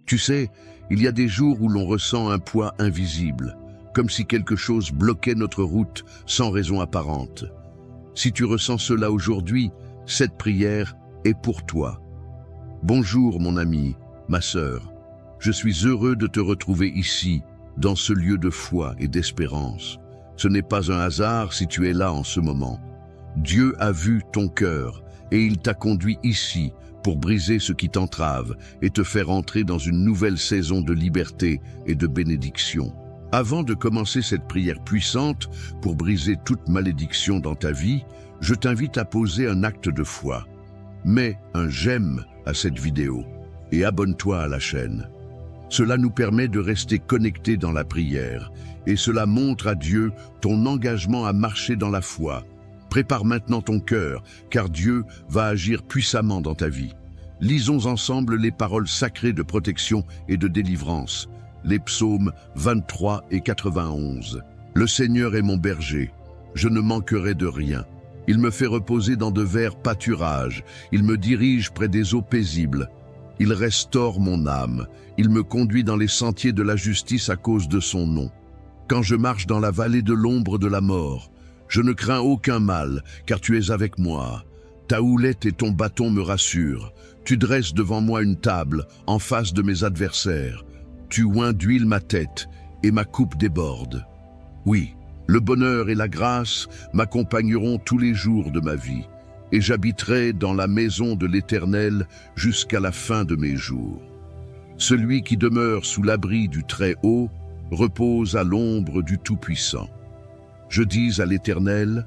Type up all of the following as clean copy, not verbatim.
Tu sais, il y a des jours où l'on ressent un poids invisible, comme si quelque chose bloquait notre route sans raison apparente. Si tu ressens cela aujourd'hui, cette prière est pour toi. Bonjour mon ami, ma sœur. Je suis heureux de te retrouver ici, dans ce lieu de foi et d'espérance. Ce n'est pas un hasard si tu es là en ce moment. Dieu a vu ton cœur et il t'a conduit ici pour briser ce qui t'entrave et te faire entrer dans une nouvelle saison de liberté et de bénédiction. Avant de commencer cette prière puissante pour briser toute malédiction dans ta vie, je t'invite à poser un acte de foi. Mets un j'aime à cette vidéo et abonne-toi à la chaîne. Cela nous permet de rester connectés dans la prière et cela montre à Dieu ton engagement à marcher dans la foi. Prépare maintenant ton cœur, car Dieu va agir puissamment dans ta vie. Lisons ensemble les paroles sacrées de protection et de délivrance. Les psaumes 23 et 91. Le Seigneur est mon berger, je ne manquerai de rien. Il me fait reposer dans de verts pâturages, il me dirige près des eaux paisibles. Il restaure mon âme, il me conduit dans les sentiers de la justice à cause de son nom. Quand je marche dans la vallée de l'ombre de la mort, je ne crains aucun mal, car tu es avec moi. Ta houlette et ton bâton me rassurent. Tu dresses devant moi une table, en face de mes adversaires. Tu oins d'huile ma tête, et ma coupe déborde. Oui, le bonheur et la grâce m'accompagneront tous les jours de ma vie, et j'habiterai dans la maison de l'Éternel jusqu'à la fin de mes jours. Celui qui demeure sous l'abri du Très-Haut repose à l'ombre du Tout-Puissant. Je dis à l'Éternel,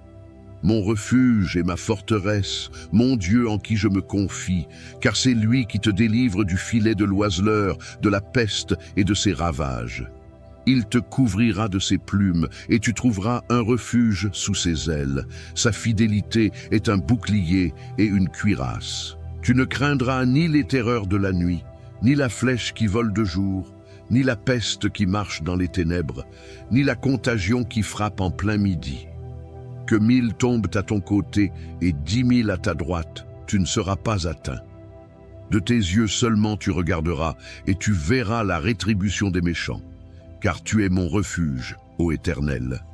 mon refuge et ma forteresse, mon Dieu en qui je me confie, car c'est lui qui te délivre du filet de l'oiseleur, de la peste et de ses ravages. Il te couvrira de ses plumes et tu trouveras un refuge sous ses ailes. Sa fidélité est un bouclier et une cuirasse. Tu ne craindras ni les terreurs de la nuit, ni la flèche qui vole de jour, ni la peste qui marche dans les ténèbres, ni la contagion qui frappe en plein midi. Que 1000 tombent à ton côté et 10 000 à ta droite, tu ne seras pas atteint. De tes yeux seulement tu regarderas et tu verras la rétribution des méchants. Car tu es mon refuge, ô Éternel.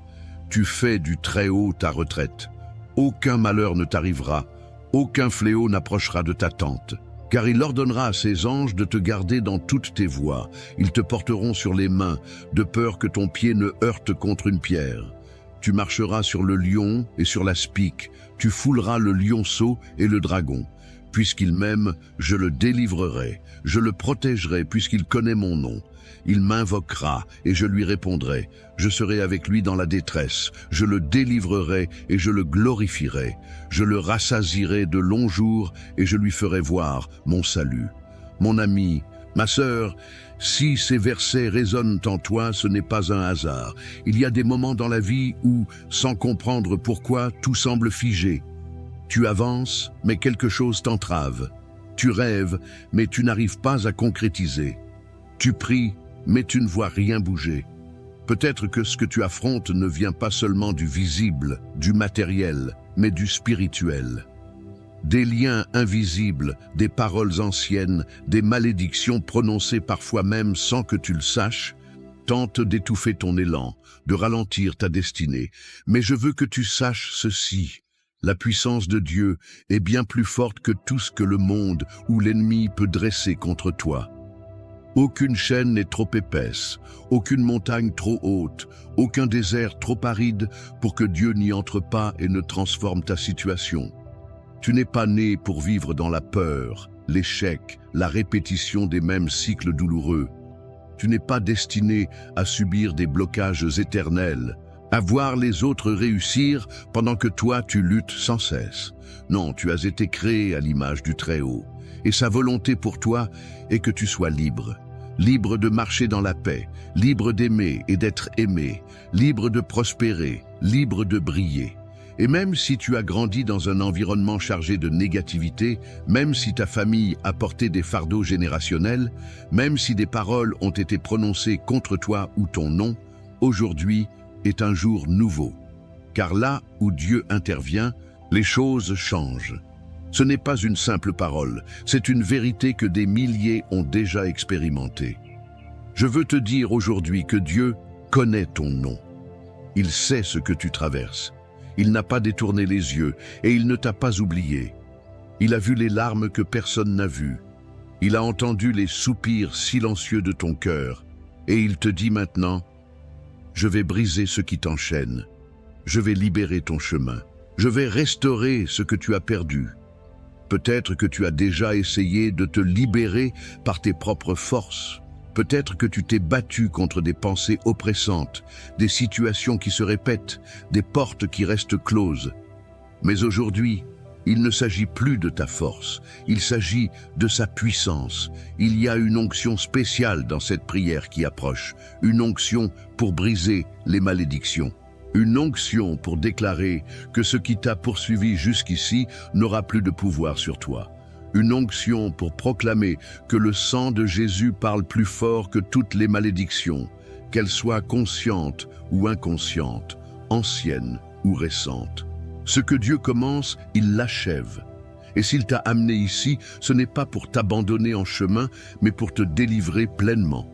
Tu fais du Très-Haut ta retraite. Aucun malheur ne t'arrivera, aucun fléau n'approchera de ta tente. Car il ordonnera à ses anges de te garder dans toutes tes voies. Ils te porteront sur les mains, de peur que ton pied ne heurte contre une pierre. Tu marcheras sur le lion et sur la spique, tu fouleras le lionceau et le dragon. Puisqu'il m'aime, je le délivrerai, je le protégerai puisqu'il connaît mon nom. Il m'invoquera et je lui répondrai. Je serai avec lui dans la détresse. Je le délivrerai et je le glorifierai. Je le rassasierai de longs jours et je lui ferai voir mon salut. Mon ami, ma sœur, si ces versets résonnent en toi, ce n'est pas un hasard. Il y a des moments dans la vie où, sans comprendre pourquoi, tout semble figé. Tu avances, mais quelque chose t'entrave. Tu rêves, mais tu n'arrives pas à concrétiser. Tu pries, mais tu ne vois rien bouger. Peut-être que ce que tu affrontes ne vient pas seulement du visible, du matériel, mais du spirituel. Des liens invisibles, des paroles anciennes, des malédictions prononcées parfois même sans que tu le saches, tentent d'étouffer ton élan, de ralentir ta destinée. Mais je veux que tu saches ceci. La puissance de Dieu est bien plus forte que tout ce que le monde ou l'ennemi peut dresser contre toi. Aucune chaîne n'est trop épaisse, aucune montagne trop haute, aucun désert trop aride pour que Dieu n'y entre pas et ne transforme ta situation. Tu n'es pas né pour vivre dans la peur, l'échec, la répétition des mêmes cycles douloureux. Tu n'es pas destiné à subir des blocages éternels, à voir les autres réussir pendant que toi tu luttes sans cesse. Non, tu as été créé à l'image du Très-Haut, et sa volonté pour toi est que tu sois libre. Libre de marcher dans la paix, libre d'aimer et d'être aimé, libre de prospérer, libre de briller. Et même si tu as grandi dans un environnement chargé de négativité, même si ta famille a porté des fardeaux générationnels, même si des paroles ont été prononcées contre toi ou ton nom, aujourd'hui est un jour nouveau. Car là où Dieu intervient, les choses changent. Ce n'est pas une simple parole, c'est une vérité que des milliers ont déjà expérimentée. Je veux te dire aujourd'hui que Dieu connaît ton nom. Il sait ce que tu traverses. Il n'a pas détourné les yeux et il ne t'a pas oublié. Il a vu les larmes que personne n'a vues. Il a entendu les soupirs silencieux de ton cœur et il te dit maintenant, « Je vais briser ce qui t'enchaîne. Je vais libérer ton chemin. Je vais restaurer ce que tu as perdu. » Peut-être que tu as déjà essayé de te libérer par tes propres forces. Peut-être que tu t'es battu contre des pensées oppressantes, des situations qui se répètent, des portes qui restent closes. Mais aujourd'hui, il ne s'agit plus de ta force, il s'agit de sa puissance. Il y a une onction spéciale dans cette prière qui approche, une onction pour briser les malédictions. Une onction pour déclarer que ce qui t'a poursuivi jusqu'ici n'aura plus de pouvoir sur toi. Une onction pour proclamer que le sang de Jésus parle plus fort que toutes les malédictions, qu'elles soient conscientes ou inconscientes, anciennes ou récentes. Ce que Dieu commence, il l'achève. Et s'il t'a amené ici, ce n'est pas pour t'abandonner en chemin, mais pour te délivrer pleinement.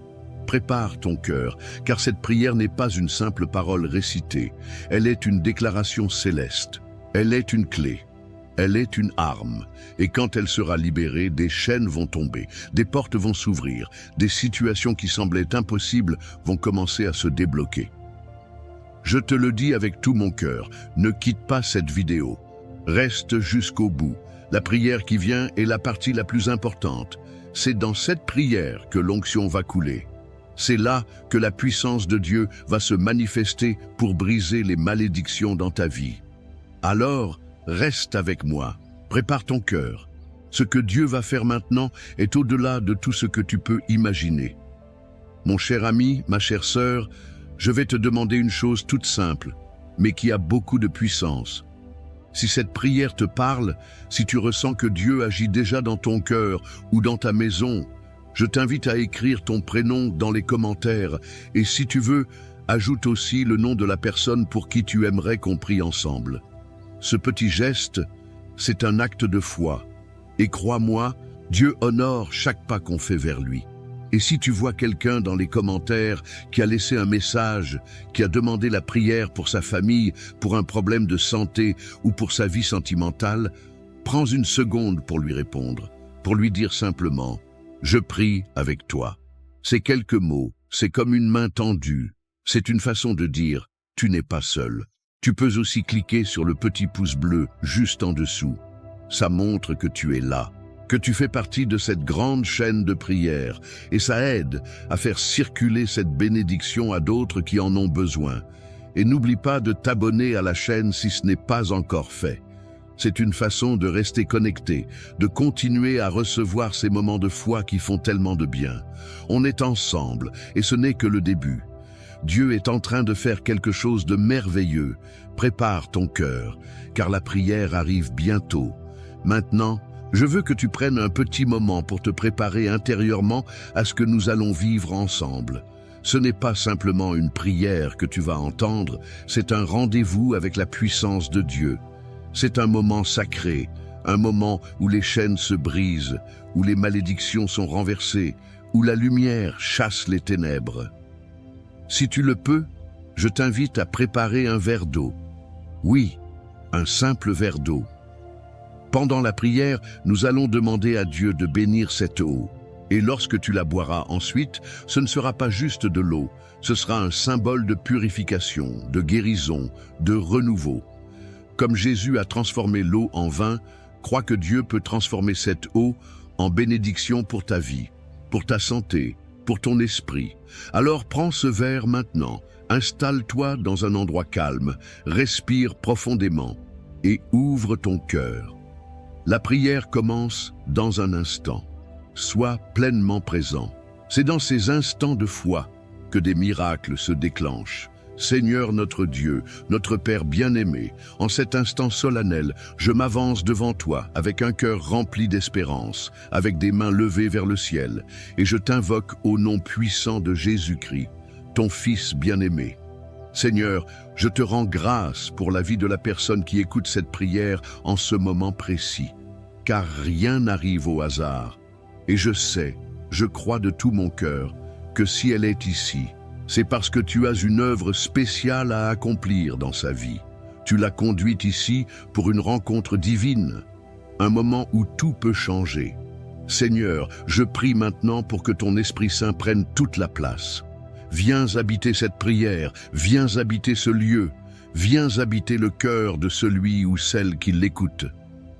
Prépare ton cœur, car cette prière n'est pas une simple parole récitée. Elle est une déclaration céleste. Elle est une clé. Elle est une arme. Et quand elle sera libérée, des chaînes vont tomber, des portes vont s'ouvrir, des situations qui semblaient impossibles vont commencer à se débloquer. Je te le dis avec tout mon cœur, ne quitte pas cette vidéo. Reste jusqu'au bout. La prière qui vient est la partie la plus importante. C'est dans cette prière que l'onction va couler. C'est là que la puissance de Dieu va se manifester pour briser les malédictions dans ta vie. Alors, reste avec moi, prépare ton cœur. Ce que Dieu va faire maintenant est au-delà de tout ce que tu peux imaginer. Mon cher ami, ma chère sœur, je vais te demander une chose toute simple, mais qui a beaucoup de puissance. Si cette prière te parle, si tu ressens que Dieu agit déjà dans ton cœur ou dans ta maison, je t'invite à écrire ton prénom dans les commentaires et si tu veux, ajoute aussi le nom de la personne pour qui tu aimerais qu'on prie ensemble. Ce petit geste, c'est un acte de foi. Et crois-moi, Dieu honore chaque pas qu'on fait vers lui. Et si tu vois quelqu'un dans les commentaires qui a laissé un message, qui a demandé la prière pour sa famille, pour un problème de santé ou pour sa vie sentimentale, prends une seconde pour lui répondre, pour lui dire simplement « Je prie avec toi ». Ces quelques mots, c'est comme une main tendue. C'est une façon de dire « Tu n'es pas seul ». Tu peux aussi cliquer sur le petit pouce bleu juste en dessous. Ça montre que tu es là, que tu fais partie de cette grande chaîne de prière et ça aide à faire circuler cette bénédiction à d'autres qui en ont besoin. Et n'oublie pas de t'abonner à la chaîne si ce n'est pas encore fait. C'est une façon de rester connecté, de continuer à recevoir ces moments de foi qui font tellement de bien. On est ensemble et ce n'est que le début. Dieu est en train de faire quelque chose de merveilleux. Prépare ton cœur, car la prière arrive bientôt. Maintenant, je veux que tu prennes un petit moment pour te préparer intérieurement à ce que nous allons vivre ensemble. Ce n'est pas simplement une prière que tu vas entendre, c'est un rendez-vous avec la puissance de Dieu. C'est un moment sacré, un moment où les chaînes se brisent, où les malédictions sont renversées, où la lumière chasse les ténèbres. Si tu le peux, je t'invite à préparer un verre d'eau. Oui, un simple verre d'eau. Pendant la prière, nous allons demander à Dieu de bénir cette eau. Et lorsque tu la boiras ensuite, ce ne sera pas juste de l'eau, ce sera un symbole de purification, de guérison, de renouveau. Comme Jésus a transformé l'eau en vin, crois que Dieu peut transformer cette eau en bénédiction pour ta vie, pour ta santé, pour ton esprit. Alors prends ce verre maintenant, installe-toi dans un endroit calme, respire profondément et ouvre ton cœur. La prière commence dans un instant. Sois pleinement présent. C'est dans ces instants de foi que des miracles se déclenchent. Seigneur notre Dieu, notre Père bien-aimé, en cet instant solennel, je m'avance devant toi avec un cœur rempli d'espérance, avec des mains levées vers le ciel, et je t'invoque au nom puissant de Jésus-Christ, ton Fils bien-aimé. Seigneur, je te rends grâce pour la vie de la personne qui écoute cette prière en ce moment précis. car rien n'arrive au hasard. Et je sais, je crois de tout mon cœur, que si elle est ici, c'est parce que tu as une œuvre spéciale à accomplir dans sa vie. Tu l'as conduite ici pour une rencontre divine, un moment où tout peut changer. Seigneur, je prie maintenant pour que ton Esprit Saint prenne toute la place. Viens habiter cette prière, viens habiter ce lieu, viens habiter le cœur de celui ou celle qui l'écoute.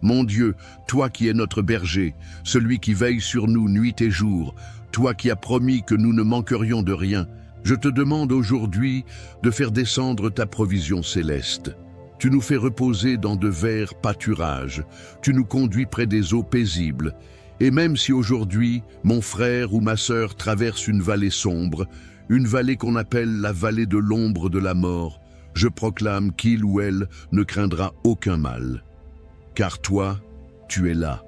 Mon Dieu, toi qui es notre berger, celui qui veille sur nous nuit et jour, toi qui as promis que nous ne manquerions de rien, je te demande aujourd'hui de faire descendre ta provision céleste. Tu nous fais reposer dans de verts pâturages, tu nous conduis près des eaux paisibles, et même si aujourd'hui, mon frère ou ma sœur traverse une vallée sombre, une vallée qu'on appelle la vallée de l'ombre de la mort, je proclame qu'il ou elle ne craindra aucun mal. Car toi, tu es là.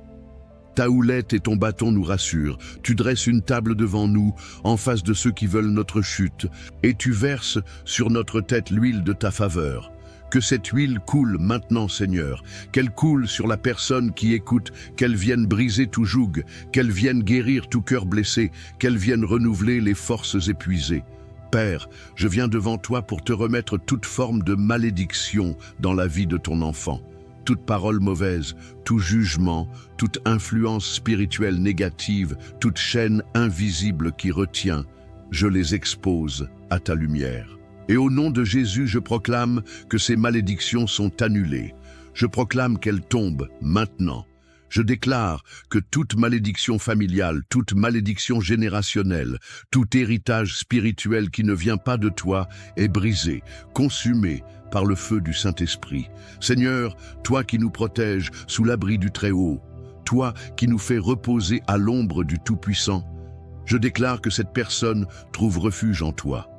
Ta houlette et ton bâton nous rassurent. Tu dresses une table devant nous, en face de ceux qui veulent notre chute, et tu verses sur notre tête l'huile de ta faveur. Que cette huile coule maintenant, Seigneur, qu'elle coule sur la personne qui écoute, qu'elle vienne briser tout joug, qu'elle vienne guérir tout cœur blessé, qu'elle vienne renouveler les forces épuisées. Père, je viens devant toi pour te remettre toute forme de malédiction dans la vie de ton enfant. Toute parole mauvaise, tout jugement, toute influence spirituelle négative, toute chaîne invisible qui retient, je les expose à ta lumière. Et au nom de Jésus, je proclame que ces malédictions sont annulées. Je proclame qu'elles tombent maintenant. Je déclare que toute malédiction familiale, toute malédiction générationnelle, tout héritage spirituel qui ne vient pas de toi est brisé, consumé par le feu du Saint-Esprit. Seigneur, toi qui nous protèges sous l'abri du Très-Haut, toi qui nous fais reposer à l'ombre du Tout-Puissant, je déclare que cette personne trouve refuge en toi.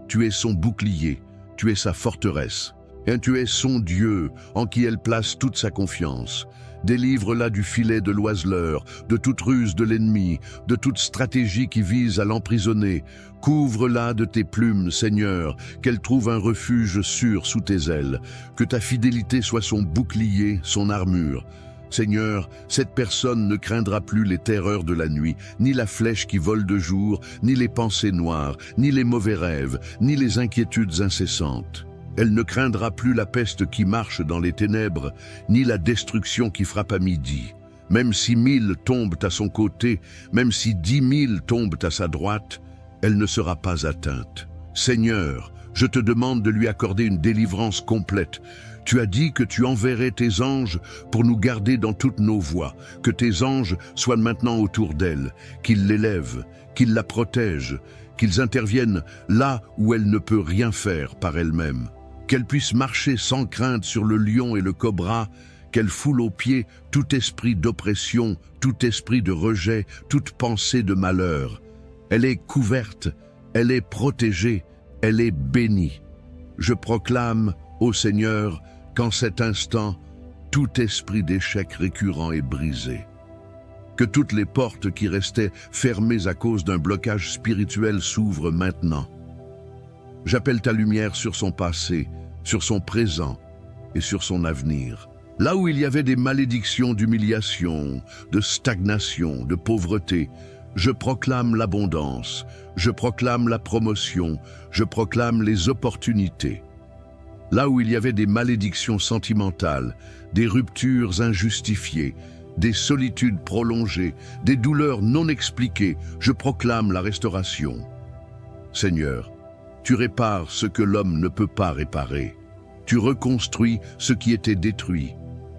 Tu es son bouclier, tu es sa forteresse, et tu es son Dieu en qui elle place toute sa confiance. Délivre-la du filet de l'oiseleur, de toute ruse de l'ennemi, de toute stratégie qui vise à l'emprisonner. Couvre-la de tes plumes, Seigneur, qu'elle trouve un refuge sûr sous tes ailes. Que ta fidélité soit son bouclier, son armure. Seigneur, cette personne ne craindra plus les terreurs de la nuit, ni la flèche qui vole de jour, ni les pensées noires, ni les mauvais rêves, ni les inquiétudes incessantes. Elle ne craindra plus la peste qui marche dans les ténèbres, ni la destruction qui frappe à midi. Même si 1000 tombent à son côté, même si 10 000 tombent à sa droite, elle ne sera pas atteinte. Seigneur, je te demande de lui accorder une délivrance complète. Tu as dit que tu enverrais tes anges pour nous garder dans toutes nos voies, que tes anges soient maintenant autour d'elle, qu'ils l'élèvent, qu'ils la protègent, qu'ils interviennent là où elle ne peut rien faire par elle-même, qu'elle puisse marcher sans crainte sur le lion et le cobra, qu'elle foule aux pieds tout esprit d'oppression, tout esprit de rejet, toute pensée de malheur. Elle est couverte, elle est protégée, elle est bénie. Je proclame, ô Seigneur, qu'en cet instant, tout esprit d'échec récurrent est brisé. Que toutes les portes qui restaient fermées à cause d'un blocage spirituel s'ouvrent maintenant. J'appelle ta lumière sur son passé, sur son présent et sur son avenir. Là où il y avait des malédictions d'humiliation, de stagnation, de pauvreté, je proclame l'abondance, je proclame la promotion, je proclame les opportunités. Là où il y avait des malédictions sentimentales, des ruptures injustifiées, des solitudes prolongées, des douleurs non expliquées, je proclame la restauration. Seigneur, tu répares ce que l'homme ne peut pas réparer. Tu reconstruis ce qui était détruit.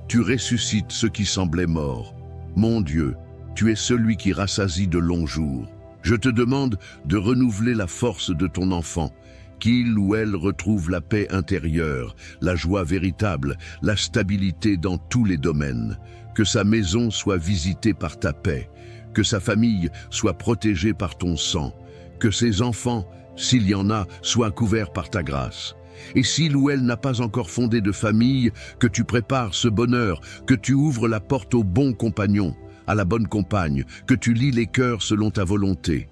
Tu ressuscites ce qui semblait mort. Mon Dieu, tu es celui qui rassasie de longs jours. Je te demande de renouveler la force de ton enfant, qu'il ou elle retrouve la paix intérieure, la joie véritable, la stabilité dans tous les domaines. Que sa maison soit visitée par ta paix, que sa famille soit protégée par ton sang, que ses enfants, s'il y en a, soient couverts par ta grâce. Et s'il ou elle n'a pas encore fondé de famille, que tu prépares ce bonheur, que tu ouvres la porte au bon compagnon, à la bonne compagne, que tu lis les cœurs selon ta volonté.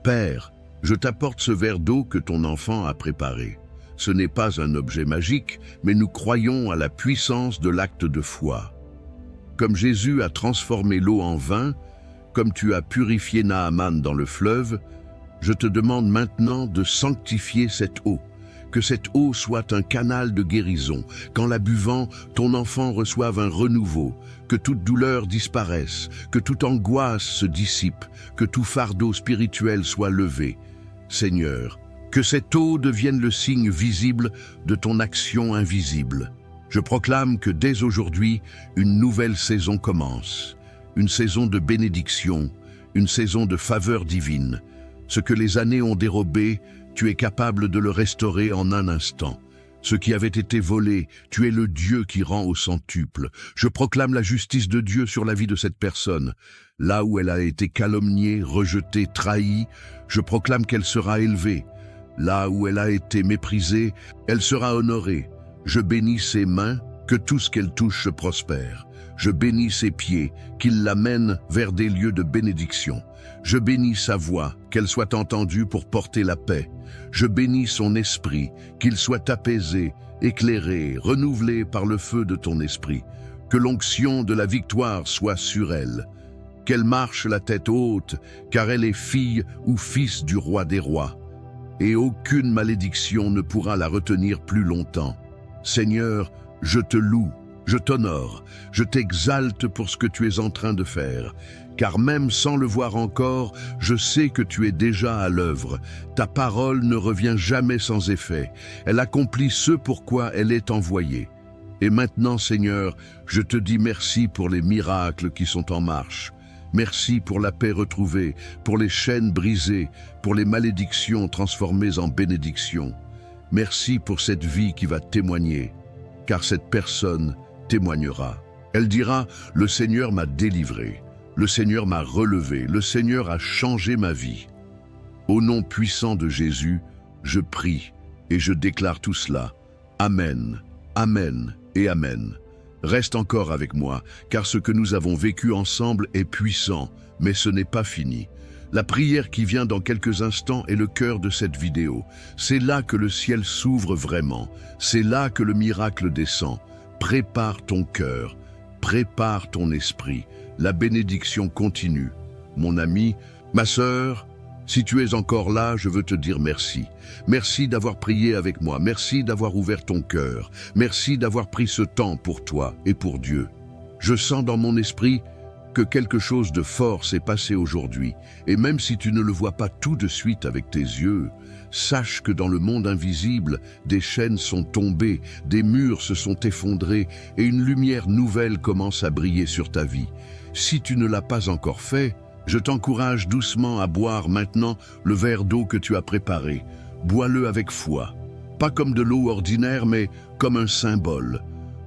Père, je t'apporte ce verre d'eau que ton enfant a préparé. Ce n'est pas un objet magique, mais nous croyons à la puissance de l'acte de foi. Comme Jésus a transformé l'eau en vin, comme tu as purifié Naaman dans le fleuve, je te demande maintenant de sanctifier cette eau, que cette eau soit un canal de guérison, qu'en la buvant, ton enfant reçoive un renouveau, que toute douleur disparaisse, que toute angoisse se dissipe, que tout fardeau spirituel soit levé. Seigneur, que cette eau devienne le signe visible de ton action invisible. Je proclame que dès aujourd'hui, une nouvelle saison commence, une saison de bénédiction, une saison de faveur divine. Ce que les années ont dérobé, tu es capable de le restaurer en un instant. Ce qui avait été volé, tu es le Dieu qui rend au centuple. Je proclame la justice de Dieu sur la vie de cette personne. Là où elle a été calomniée, rejetée, trahie, je proclame qu'elle sera élevée. Là où elle a été méprisée, elle sera honorée. Je bénis ses mains, que tout ce qu'elle touche se prospère. Je bénis ses pieds, qu'il l'amène vers des lieux de bénédiction. Je bénis sa voix, qu'elle soit entendue pour porter la paix. Je bénis son esprit, qu'il soit apaisé, éclairé, renouvelé par le feu de ton esprit. Que l'onction de la victoire soit sur elle. Qu'elle marche la tête haute, car elle est fille ou fils du roi des rois. Et aucune malédiction ne pourra la retenir plus longtemps. Seigneur, je te loue, je t'honore, je t'exalte pour ce que tu es en train de faire. Car même sans le voir encore, je sais que tu es déjà à l'œuvre. Ta parole ne revient jamais sans effet. Elle accomplit ce pourquoi elle est envoyée. Et maintenant, Seigneur, je te dis merci pour les miracles qui sont en marche. Merci pour la paix retrouvée, pour les chaînes brisées, pour les malédictions transformées en bénédictions. Merci pour cette vie qui va témoigner, car cette personne témoignera. Elle dira, le Seigneur m'a délivré, le Seigneur m'a relevé, le Seigneur a changé ma vie. Au nom puissant de Jésus, je prie et je déclare tout cela. Amen, Amen et Amen. Reste encore avec moi, car ce que nous avons vécu ensemble est puissant, mais ce n'est pas fini. La prière qui vient dans quelques instants est le cœur de cette vidéo. C'est là que le ciel s'ouvre vraiment. C'est là que le miracle descend. Prépare ton cœur, prépare ton esprit. La bénédiction continue. Mon ami, ma sœur, si tu es encore là, je veux te dire merci. Merci d'avoir prié avec moi. Merci d'avoir ouvert ton cœur. Merci d'avoir pris ce temps pour toi et pour Dieu. Je sens dans mon esprit que quelque chose de fort s'est passé aujourd'hui. Et même si tu ne le vois pas tout de suite avec tes yeux, sache que dans le monde invisible, des chaînes sont tombées, des murs se sont effondrés et une lumière nouvelle commence à briller sur ta vie. Si tu ne l'as pas encore fait, je t'encourage doucement à boire maintenant le verre d'eau que tu as préparé. Bois-le avec foi. Pas comme de l'eau ordinaire, mais comme un symbole.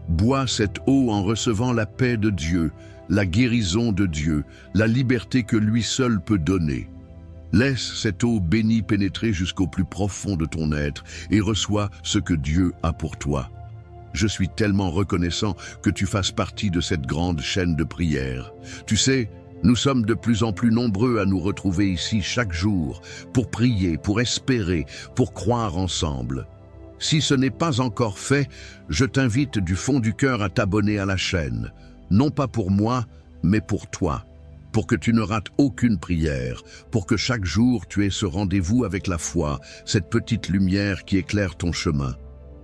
Bois cette eau en recevant la paix de Dieu, la guérison de Dieu, la liberté que lui seul peut donner. Laisse cette eau bénie pénétrer jusqu'au plus profond de ton être et reçois ce que Dieu a pour toi. Je suis tellement reconnaissant que tu fasses partie de cette grande chaîne de prière. Tu sais, nous sommes de plus en plus nombreux à nous retrouver ici chaque jour pour prier, pour espérer, pour croire ensemble. Si ce n'est pas encore fait, je t'invite du fond du cœur à t'abonner à la chaîne. Non pas pour moi, mais pour toi. Pour que tu ne rates aucune prière, pour que chaque jour tu aies ce rendez-vous avec la foi, cette petite lumière qui éclaire ton chemin.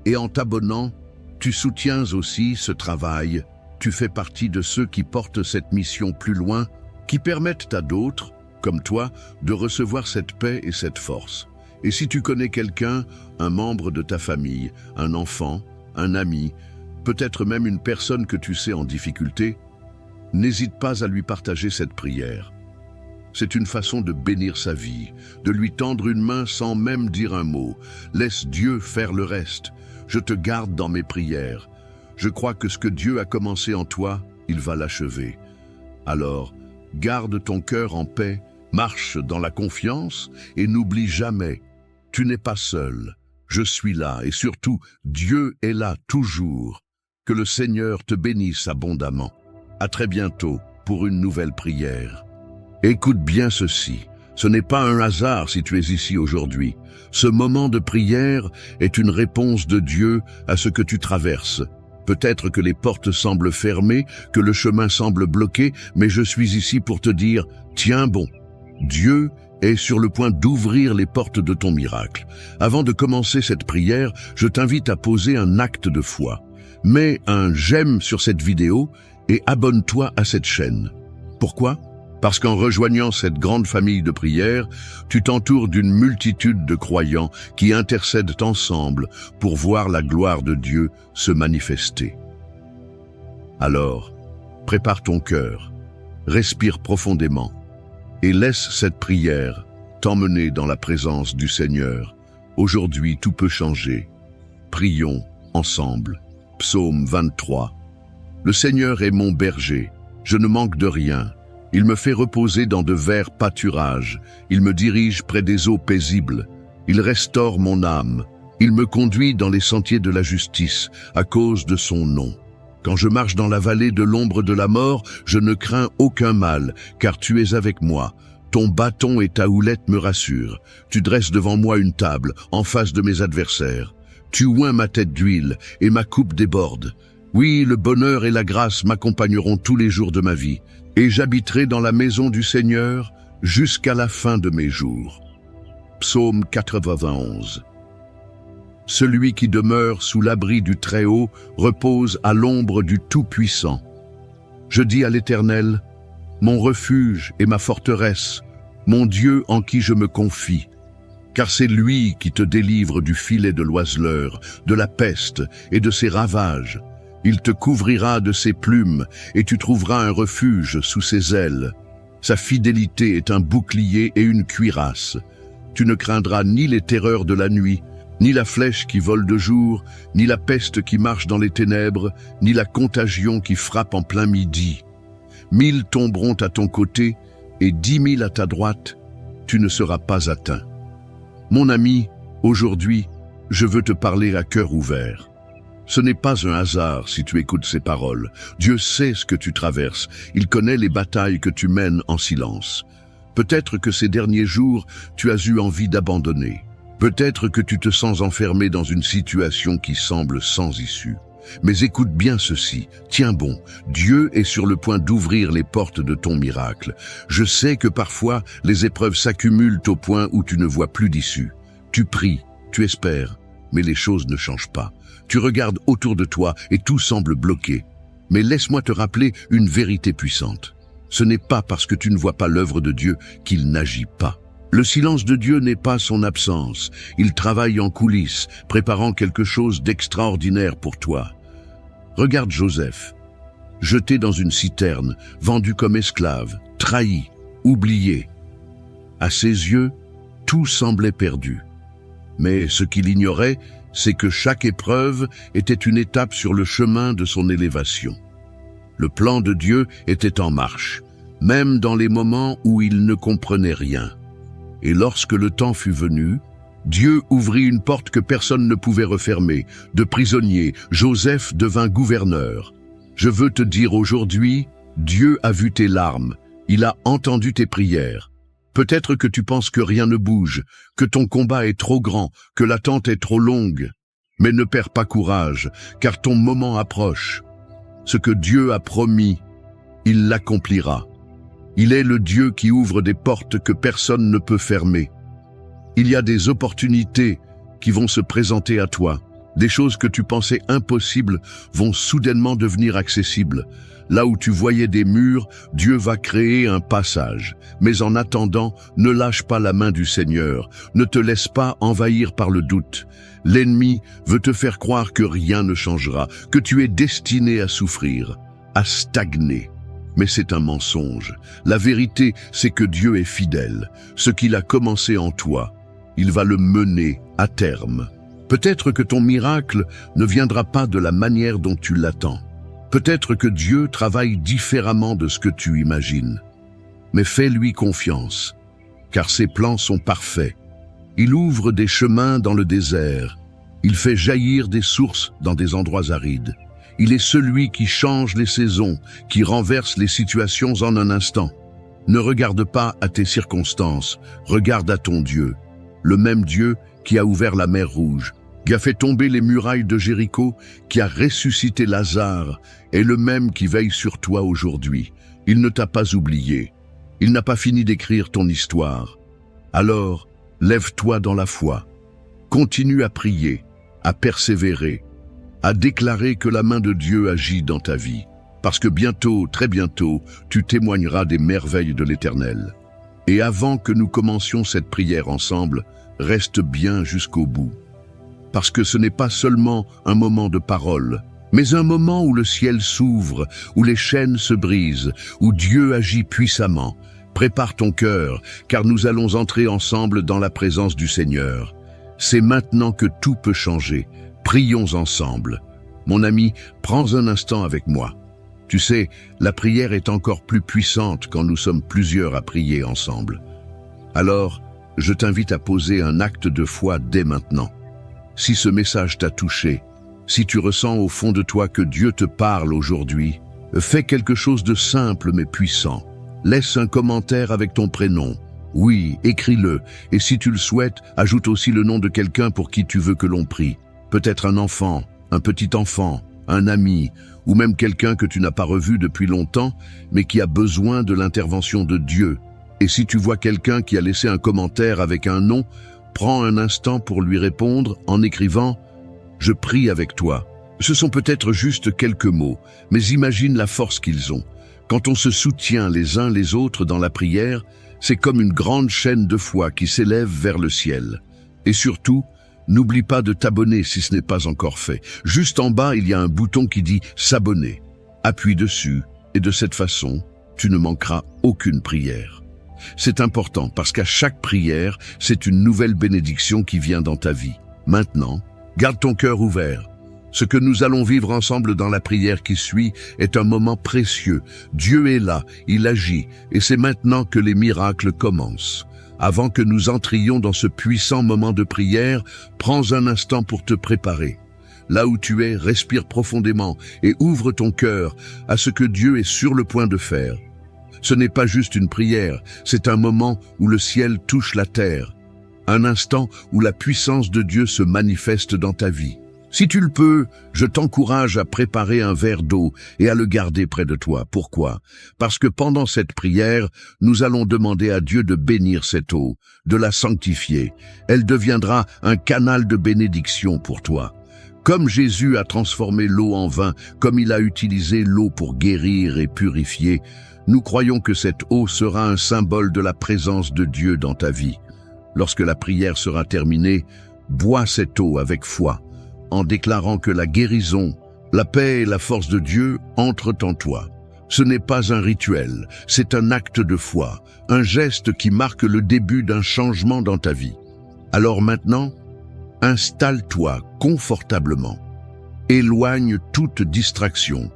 Et en t'abonnant, tu soutiens aussi ce travail, tu fais partie de ceux qui portent cette mission plus loin, qui permettent à d'autres, comme toi, de recevoir cette paix et cette force. Et si tu connais quelqu'un, un membre de ta famille, un enfant, un ami, peut-être même une personne que tu sais en difficulté, n'hésite pas à lui partager cette prière. C'est une façon de bénir sa vie, de lui tendre une main sans même dire un mot. Laisse Dieu faire le reste. Je te garde dans mes prières. Je crois que ce que Dieu a commencé en toi, il va l'achever. Alors, garde ton cœur en paix, marche dans la confiance et n'oublie jamais, tu n'es pas seul. Je suis là et surtout, Dieu est là toujours. Que le Seigneur te bénisse abondamment. À très bientôt pour une nouvelle prière. Écoute bien ceci. Ce n'est pas un hasard si tu es ici aujourd'hui. Ce moment de prière est une réponse de Dieu à ce que tu traverses. Peut-être que les portes semblent fermées, que le chemin semble bloqué, mais je suis ici pour te dire, tiens bon, Dieu est sur le point d'ouvrir les portes de ton miracle. Avant de commencer cette prière, je t'invite à poser un acte de foi. Mets un j'aime sur cette vidéo et abonne-toi à cette chaîne. Pourquoi ? Parce qu'en rejoignant cette grande famille de prières, tu t'entoures d'une multitude de croyants qui intercèdent ensemble pour voir la gloire de Dieu se manifester. Alors, prépare ton cœur, respire profondément et laisse cette prière t'emmener dans la présence du Seigneur. Aujourd'hui, tout peut changer. Prions ensemble. Psaume 23. Le Seigneur est mon berger, je ne manque de rien. Il me fait reposer dans de verts pâturages. Il me dirige près des eaux paisibles. Il restaure mon âme. Il me conduit dans les sentiers de la justice, à cause de son nom. Quand je marche dans la vallée de l'ombre de la mort, je ne crains aucun mal, car tu es avec moi. Ton bâton et ta houlette me rassurent. Tu dresses devant moi une table, en face de mes adversaires. Tu oins ma tête d'huile, et ma coupe déborde. Oui, le bonheur et la grâce m'accompagneront tous les jours de ma vie. Et j'habiterai dans la maison du Seigneur jusqu'à la fin de mes jours. Psaume 91. Celui qui demeure sous l'abri du Très-Haut repose à l'ombre du Tout-Puissant. Je dis à l'Éternel, mon refuge et ma forteresse, mon Dieu en qui je me confie. Car c'est lui qui te délivre du filet de l'oiseleur, de la peste et de ses ravages. Il te couvrira de ses plumes, et tu trouveras un refuge sous ses ailes. Sa fidélité est un bouclier et une cuirasse. Tu ne craindras ni les terreurs de la nuit, ni la flèche qui vole de jour, ni la peste qui marche dans les ténèbres, ni la contagion qui frappe en plein midi. 1000 tomberont à ton côté, et 10 000 à ta droite, tu ne seras pas atteint. Mon ami, aujourd'hui, je veux te parler à cœur ouvert. Ce n'est pas un hasard si tu écoutes ces paroles. Dieu sait ce que tu traverses. Il connaît les batailles que tu mènes en silence. Peut-être que ces derniers jours, tu as eu envie d'abandonner. Peut-être que tu te sens enfermé dans une situation qui semble sans issue. Mais écoute bien ceci. Tiens bon, Dieu est sur le point d'ouvrir les portes de ton miracle. Je sais que parfois, les épreuves s'accumulent au point où tu ne vois plus d'issue. Tu pries, tu espères, mais les choses ne changent pas. Tu regardes autour de toi et tout semble bloqué. Mais laisse-moi te rappeler une vérité puissante. Ce n'est pas parce que tu ne vois pas l'œuvre de Dieu qu'il n'agit pas. Le silence de Dieu n'est pas son absence. Il travaille en coulisses, préparant quelque chose d'extraordinaire pour toi. Regarde Joseph, jeté dans une citerne, vendu comme esclave, trahi, oublié. À ses yeux, tout semblait perdu. Mais ce qu'il ignorait, c'est que chaque épreuve était une étape sur le chemin de son élévation. Le plan de Dieu était en marche, même dans les moments où il ne comprenait rien. Et lorsque le temps fut venu, Dieu ouvrit une porte que personne ne pouvait refermer. De prisonnier, Joseph devint gouverneur. Je veux te dire aujourd'hui, Dieu a vu tes larmes, il a entendu tes prières. Peut-être que tu penses que rien ne bouge, que ton combat est trop grand, que l'attente est trop longue. Mais ne perds pas courage, car ton moment approche. Ce que Dieu a promis, il l'accomplira. Il est le Dieu qui ouvre des portes que personne ne peut fermer. Il y a des opportunités qui vont se présenter à toi. Des choses que tu pensais impossibles vont soudainement devenir accessibles. Là où tu voyais des murs, Dieu va créer un passage. Mais en attendant, ne lâche pas la main du Seigneur. Ne te laisse pas envahir par le doute. L'ennemi veut te faire croire que rien ne changera, que tu es destiné à souffrir, à stagner. Mais c'est un mensonge. La vérité, c'est que Dieu est fidèle. Ce qu'il a commencé en toi, il va le mener à terme. Peut-être que ton miracle ne viendra pas de la manière dont tu l'attends. Peut-être que Dieu travaille différemment de ce que tu imagines. Mais fais-lui confiance, car ses plans sont parfaits. Il ouvre des chemins dans le désert. Il fait jaillir des sources dans des endroits arides. Il est celui qui change les saisons, qui renverse les situations en un instant. Ne regarde pas à tes circonstances, regarde à ton Dieu. Le même Dieu qui a ouvert la mer Rouge, qui a fait tomber les murailles de Jéricho, qui a ressuscité Lazare, est le même qui veille sur toi aujourd'hui. Il ne t'a pas oublié. Il n'a pas fini d'écrire ton histoire. Alors, lève-toi dans la foi. Continue à prier, à persévérer, à déclarer que la main de Dieu agit dans ta vie. Parce que bientôt, très bientôt, tu témoigneras des merveilles de l'Éternel. Et avant que nous commencions cette prière ensemble, reste bien jusqu'au bout. Parce que ce n'est pas seulement un moment de parole, mais un moment où le ciel s'ouvre, où les chaînes se brisent, où Dieu agit puissamment. Prépare ton cœur, car nous allons entrer ensemble dans la présence du Seigneur. C'est maintenant que tout peut changer. Prions ensemble. Mon ami, prends un instant avec moi. Tu sais, la prière est encore plus puissante quand nous sommes plusieurs à prier ensemble. Alors, je t'invite à poser un acte de foi dès maintenant. Si ce message t'a touché, si tu ressens au fond de toi que Dieu te parle aujourd'hui, fais quelque chose de simple mais puissant. Laisse un commentaire avec ton prénom. Oui, écris-le, et si tu le souhaites, ajoute aussi le nom de quelqu'un pour qui tu veux que l'on prie. Peut-être un enfant, un petit enfant, un ami, ou même quelqu'un que tu n'as pas revu depuis longtemps, mais qui a besoin de l'intervention de Dieu. Et si tu vois quelqu'un qui a laissé un commentaire avec un nom, prends un instant pour lui répondre en écrivant « Je prie avec toi ». Ce sont peut-être juste quelques mots, mais imagine la force qu'ils ont. Quand on se soutient les uns les autres dans la prière, c'est comme une grande chaîne de foi qui s'élève vers le ciel. Et surtout, n'oublie pas de t'abonner si ce n'est pas encore fait. Juste en bas, il y a un bouton qui dit « S'abonner ». Appuie dessus et de cette façon, tu ne manqueras aucune prière. C'est important parce qu'à chaque prière, c'est une nouvelle bénédiction qui vient dans ta vie. Maintenant, garde ton cœur ouvert. Ce que nous allons vivre ensemble dans la prière qui suit est un moment précieux. Dieu est là, il agit, et c'est maintenant que les miracles commencent. Avant que nous entrions dans ce puissant moment de prière, prends un instant pour te préparer. Là où tu es, respire profondément et ouvre ton cœur à ce que Dieu est sur le point de faire. Ce n'est pas juste une prière, c'est un moment où le ciel touche la terre. Un instant où la puissance de Dieu se manifeste dans ta vie. Si tu le peux, je t'encourage à préparer un verre d'eau et à le garder près de toi. Pourquoi? Parce que pendant cette prière, nous allons demander à Dieu de bénir cette eau, de la sanctifier. Elle deviendra un canal de bénédiction pour toi. Comme Jésus a transformé l'eau en vin, comme il a utilisé l'eau pour guérir et purifier, nous croyons que cette eau sera un symbole de la présence de Dieu dans ta vie. Lorsque la prière sera terminée, bois cette eau avec foi, en déclarant que la guérison, la paix et la force de Dieu entrent en toi. Ce n'est pas un rituel, c'est un acte de foi, un geste qui marque le début d'un changement dans ta vie. Alors maintenant, installe-toi confortablement, éloigne toute distraction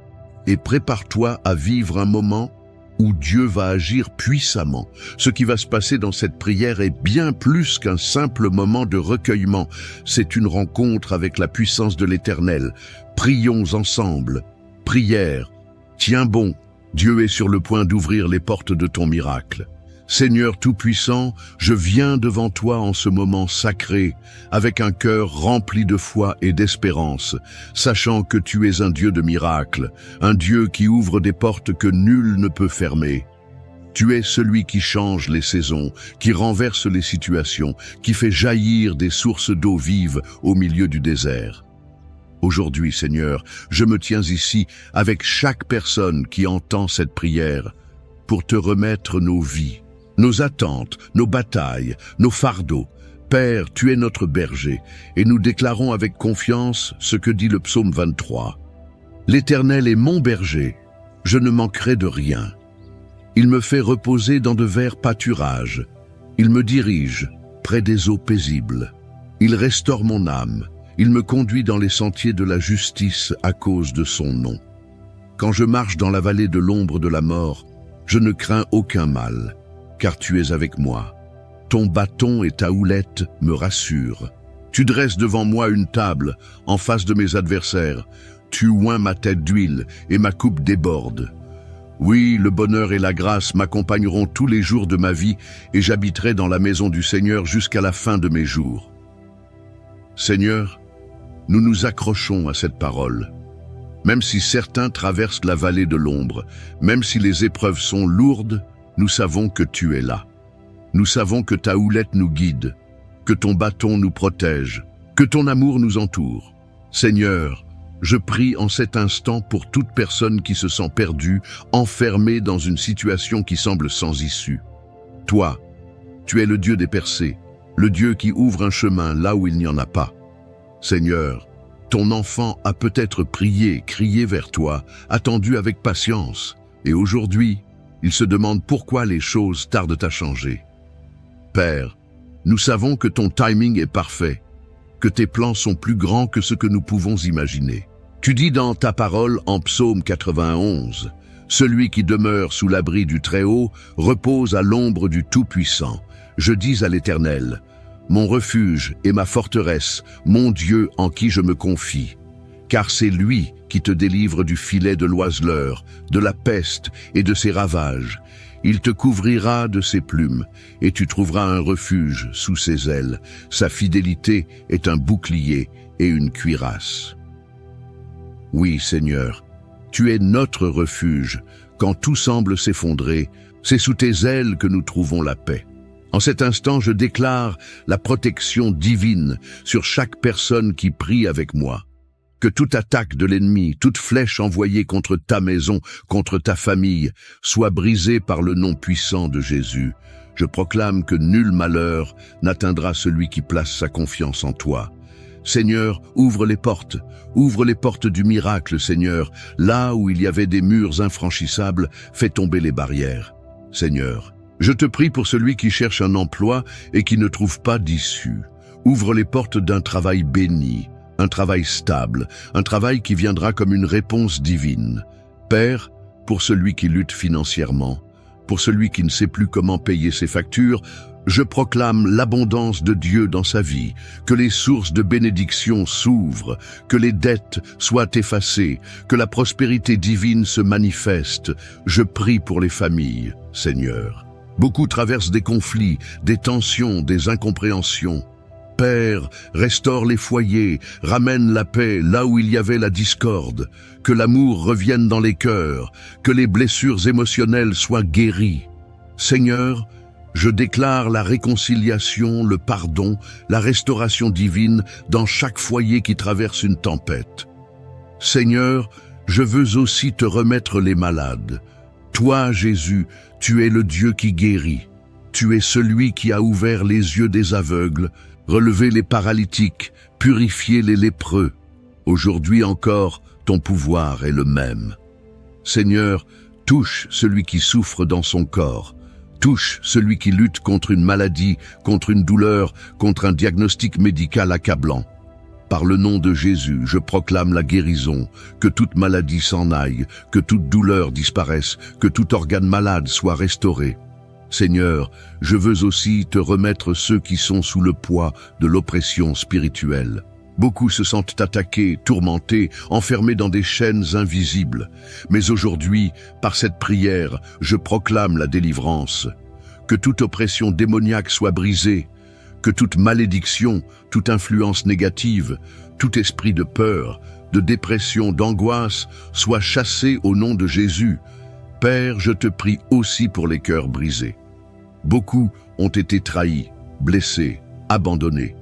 et prépare-toi à vivre un moment où Dieu va agir puissamment. Ce qui va se passer dans cette prière est bien plus qu'un simple moment de recueillement. C'est une rencontre avec la puissance de l'Éternel. Prions ensemble. Prière. Tiens bon, Dieu est sur le point d'ouvrir les portes de ton miracle. Seigneur Tout-Puissant, je viens devant toi en ce moment sacré, avec un cœur rempli de foi et d'espérance, sachant que tu es un Dieu de miracles, un Dieu qui ouvre des portes que nul ne peut fermer. Tu es celui qui change les saisons, qui renverse les situations, qui fait jaillir des sources d'eau vive au milieu du désert. Aujourd'hui, Seigneur, je me tiens ici avec chaque personne qui entend cette prière pour te remettre nos vies, nos attentes, nos batailles, nos fardeaux. Père, tu es notre berger, et nous déclarons avec confiance ce que dit le psaume 23. L'Éternel est mon berger, je ne manquerai de rien. Il me fait reposer dans de verts pâturages. Il me dirige près des eaux paisibles. Il restaure mon âme. Il me conduit dans les sentiers de la justice à cause de son nom. Quand je marche dans la vallée de l'ombre de la mort, je ne crains aucun mal, car tu es avec moi. Ton bâton et ta houlette me rassurent. Tu dresses devant moi une table en face de mes adversaires. Tu oins ma tête d'huile et ma coupe déborde. Oui, le bonheur et la grâce m'accompagneront tous les jours de ma vie et j'habiterai dans la maison du Seigneur jusqu'à la fin de mes jours. Seigneur, nous nous accrochons à cette parole. Même si certains traversent la vallée de l'ombre, même si les épreuves sont lourdes, nous savons que tu es là. Nous savons que ta houlette nous guide, que ton bâton nous protège, que ton amour nous entoure. Seigneur, je prie en cet instant pour toute personne qui se sent perdue, enfermée dans une situation qui semble sans issue. Toi, tu es le Dieu des percées, le Dieu qui ouvre un chemin là où il n'y en a pas. Seigneur, ton enfant a peut-être prié, crié vers toi, attendu avec patience, et aujourd'hui, il se demande pourquoi les choses tardent à changer. Père, nous savons que ton timing est parfait, que tes plans sont plus grands que ce que nous pouvons imaginer. Tu dis dans ta parole en Psaume 91, « Celui qui demeure sous l'abri du Très-Haut repose à l'ombre du Tout-Puissant. Je dis à l'Éternel, mon refuge et ma forteresse, mon Dieu en qui je me confie. Car c'est lui qui te délivre du filet de l'oiseleur, de la peste et de ses ravages. Il te couvrira de ses plumes, et tu trouveras un refuge sous ses ailes. Sa fidélité est un bouclier et une cuirasse. » Oui, Seigneur, tu es notre refuge. Quand tout semble s'effondrer, c'est sous tes ailes que nous trouvons la paix. En cet instant, je déclare la protection divine sur chaque personne qui prie avec moi. Que toute attaque de l'ennemi, toute flèche envoyée contre ta maison, contre ta famille, soit brisée par le nom puissant de Jésus. Je proclame que nul malheur n'atteindra celui qui place sa confiance en toi. Seigneur, ouvre les portes du miracle, Seigneur. Là où il y avait des murs infranchissables, fais tomber les barrières. Seigneur, je te prie pour celui qui cherche un emploi et qui ne trouve pas d'issue. Ouvre les portes d'un travail béni, un travail stable, un travail qui viendra comme une réponse divine. Père, pour celui qui lutte financièrement, pour celui qui ne sait plus comment payer ses factures, je proclame l'abondance de Dieu dans sa vie, que les sources de bénédiction s'ouvrent, que les dettes soient effacées, que la prospérité divine se manifeste. Je prie pour les familles, Seigneur. Beaucoup traversent des conflits, des tensions, des incompréhensions. Père, restaure les foyers, ramène la paix là où il y avait la discorde, que l'amour revienne dans les cœurs, que les blessures émotionnelles soient guéries. Seigneur, je déclare la réconciliation, le pardon, la restauration divine dans chaque foyer qui traverse une tempête. Seigneur, je veux aussi te remettre les malades. Toi, Jésus, tu es le Dieu qui guérit. Tu es celui qui a ouvert les yeux des aveugles, relevé les paralytiques, purifié les lépreux. Aujourd'hui encore, ton pouvoir est le même. Seigneur, touche celui qui souffre dans son corps. Touche celui qui lutte contre une maladie, contre une douleur, contre un diagnostic médical accablant. Par le nom de Jésus, je proclame la guérison, que toute maladie s'en aille, que toute douleur disparaisse, que tout organe malade soit restauré. Seigneur, je veux aussi te remettre ceux qui sont sous le poids de l'oppression spirituelle. Beaucoup se sentent attaqués, tourmentés, enfermés dans des chaînes invisibles. Mais aujourd'hui, par cette prière, je proclame la délivrance. Que toute oppression démoniaque soit brisée, que toute malédiction, toute influence négative, tout esprit de peur, de dépression, d'angoisse soit chassé au nom de Jésus. Père, je te prie aussi pour les cœurs brisés. Beaucoup ont été trahis, blessés, abandonnés.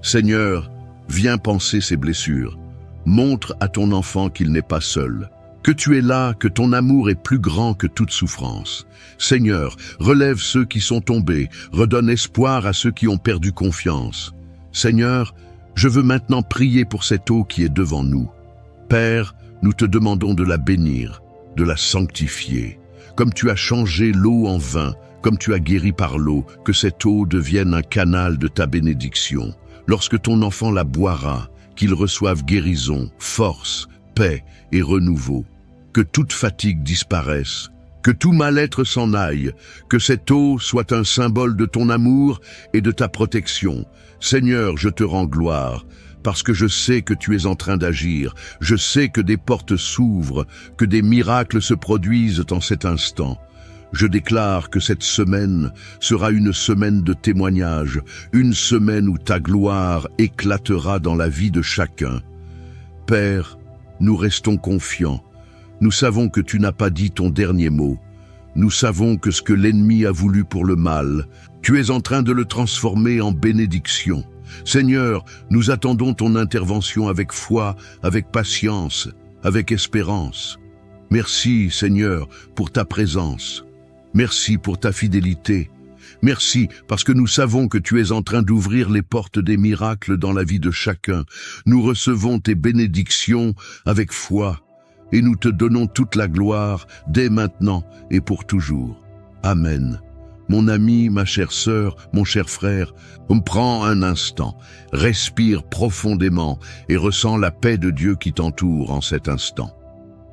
Seigneur, viens panser ces blessures. Montre à ton enfant qu'il n'est pas seul, que tu es là, que ton amour est plus grand que toute souffrance. Seigneur, relève ceux qui sont tombés, redonne espoir à ceux qui ont perdu confiance. Seigneur, je veux maintenant prier pour cette eau qui est devant nous. Père, nous te demandons de la bénir, de la sanctifier. Comme tu as changé l'eau en vin, comme tu as guéri par l'eau, que cette eau devienne un canal de ta bénédiction. Lorsque ton enfant la boira, qu'il reçoive guérison, force, paix et renouveau. Que toute fatigue disparaisse, que tout mal-être s'en aille, que cette eau soit un symbole de ton amour et de ta protection. Seigneur, je te rends gloire, parce que je sais que tu es en train d'agir, je sais que des portes s'ouvrent, que des miracles se produisent en cet instant. Je déclare que cette semaine sera une semaine de témoignage, une semaine où ta gloire éclatera dans la vie de chacun. Père, nous restons confiants. Nous savons que tu n'as pas dit ton dernier mot. Nous savons que ce que l'ennemi a voulu pour le mal, tu es en train de le transformer en bénédiction. Seigneur, nous attendons ton intervention avec foi, avec patience, avec espérance. Merci, Seigneur, pour ta présence. Merci pour ta fidélité. Merci parce que nous savons que tu es en train d'ouvrir les portes des miracles dans la vie de chacun. Nous recevons tes bénédictions avec foi et nous te donnons toute la gloire dès maintenant et pour toujours. Amen. Mon ami, ma chère sœur, mon cher frère, prends un instant, respire profondément et ressens la paix de Dieu qui t'entoure en cet instant.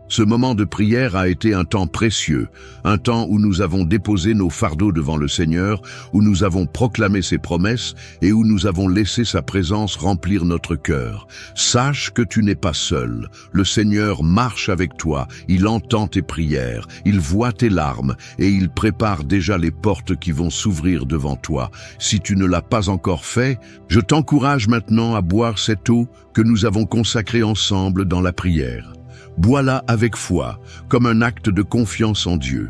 Ce moment de prière a été un temps précieux, un temps où nous avons déposé nos fardeaux devant le Seigneur, où nous avons proclamé ses promesses et où nous avons laissé sa présence remplir notre cœur. Sache que tu n'es pas seul. Le Seigneur marche avec toi, il entend tes prières, il voit tes larmes et il prépare déjà les portes qui vont s'ouvrir devant toi. Si tu ne l'as pas encore fait, je t'encourage maintenant à boire cette eau que nous avons consacrée ensemble dans la prière. Bois-la avec foi, comme un acte de confiance en Dieu.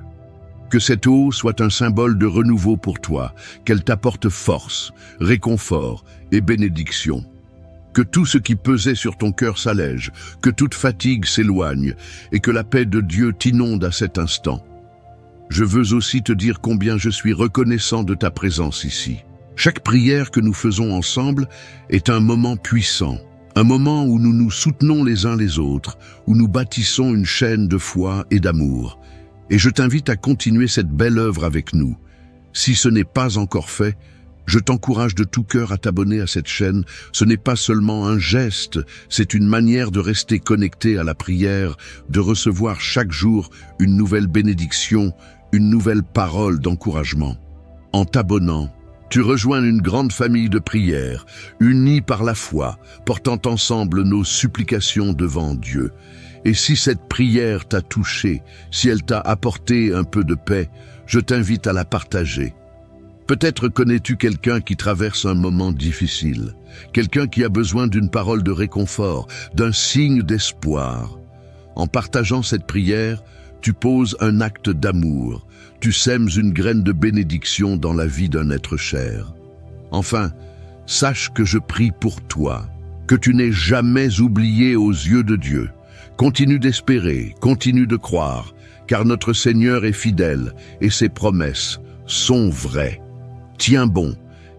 Que cette eau soit un symbole de renouveau pour toi, qu'elle t'apporte force, réconfort et bénédiction. Que tout ce qui pesait sur ton cœur s'allège, que toute fatigue s'éloigne et que la paix de Dieu t'inonde à cet instant. Je veux aussi te dire combien je suis reconnaissant de ta présence ici. Chaque prière que nous faisons ensemble est un moment puissant. Un moment où nous nous soutenons les uns les autres, où nous bâtissons une chaîne de foi et d'amour. Et je t'invite à continuer cette belle œuvre avec nous. Si ce n'est pas encore fait, je t'encourage de tout cœur à t'abonner à cette chaîne. Ce n'est pas seulement un geste, c'est une manière de rester connecté à la prière, de recevoir chaque jour une nouvelle bénédiction, une nouvelle parole d'encouragement. En t'abonnant, tu rejoins une grande famille de prières, unis par la foi, portant ensemble nos supplications devant Dieu. Et si cette prière t'a touché, si elle t'a apporté un peu de paix, je t'invite à la partager. Peut-être connais-tu quelqu'un qui traverse un moment difficile, quelqu'un qui a besoin d'une parole de réconfort, d'un signe d'espoir. En partageant cette prière, tu poses un acte d'amour, tu sèmes une graine de bénédiction dans la vie d'un être cher. Enfin, sache que je prie pour toi, que tu n'es jamais oublié aux yeux de Dieu. Continue d'espérer, continue de croire, car notre Seigneur est fidèle et ses promesses sont vraies. Tiens bon,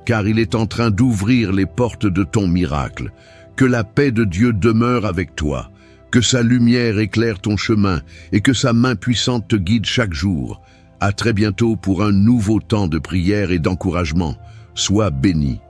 car il est en train d'ouvrir les portes de ton miracle. Que la paix de Dieu demeure avec toi, que sa lumière éclaire ton chemin et que sa main puissante te guide chaque jour. À très bientôt pour un nouveau temps de prière et d'encouragement. Sois béni.